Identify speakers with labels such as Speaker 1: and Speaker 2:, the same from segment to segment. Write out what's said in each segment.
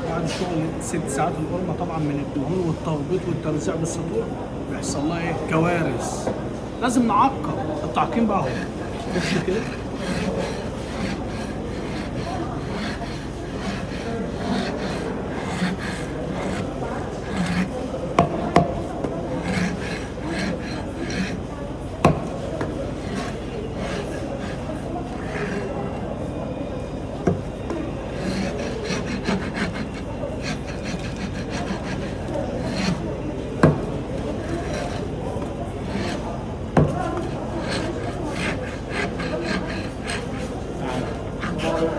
Speaker 1: بعد شغل 6 ساعات القرمه طبعا من الدهون والتربيط والتوزيع بالسطور بيحصل لها ايه؟ كوارث. لازم نعقم التعقيم بقى اهو. بص كده
Speaker 2: نور.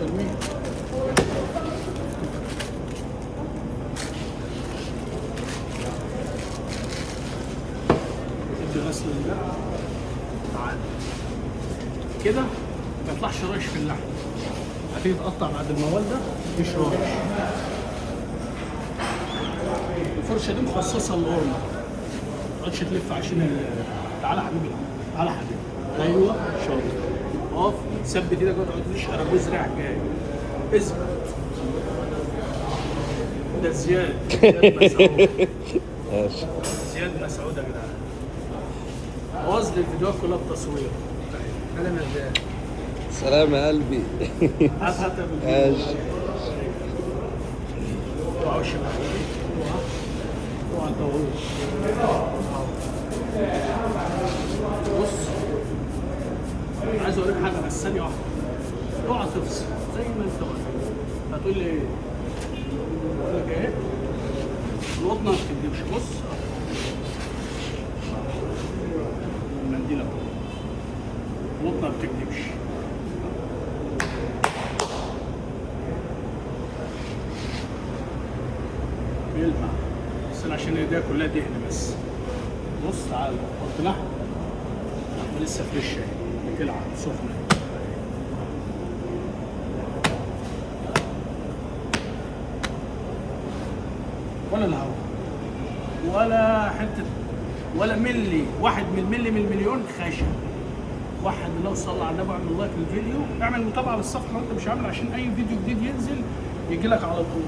Speaker 1: ترميه. ادي غسل ده. تعال كده ما يطلعش ريش في اللحم. هتيجي تقطع بعد الموال ده مفيش ريش. الفرشه دي مخصصه للقرمه. ما تقعدش تلف عشان تعالى يا حبيبي، تعالى يا حبيبي. ايوه شاطر. اقف ثبت ايدك ما تقعدليش اراجوز رايح جاي. اثبت. ده زياد مسعود.
Speaker 2: ماشي.
Speaker 1: زياد مسعود يا جدعان. بوظ لي الفيديوهات كلها بتصوير. انا مزاج.
Speaker 2: سلام يا قلبي.
Speaker 1: هات هات يا بالفيديو.
Speaker 2: ماشي.
Speaker 1: اوعى وشك. اوعى تطولش. بص عايز اوريك حاجه بس ثانيه واحده. اوعى تفصل زي ما انت واقف. هتقول لي ايه؟ اقول لك ايه؟ القطنه ما بتكدبش. بص المنديل اهو. القطنه ما بتكدبش. بيلمع بس انا عشان ايديها كلها دهن بس. بص تعالى حط لحم. لحمه لسه فريش اهي بتلعب سخنه. ولا الهوا ولا حته ولا ملي واحد من الملي من المليون خشب. واحد الله صلى على النبي واعمل لايك للفيديو. اعمل متابعه للصفحه لو انت مش عامل عشان اي فيديو جديد ينزل يجي لك على طول.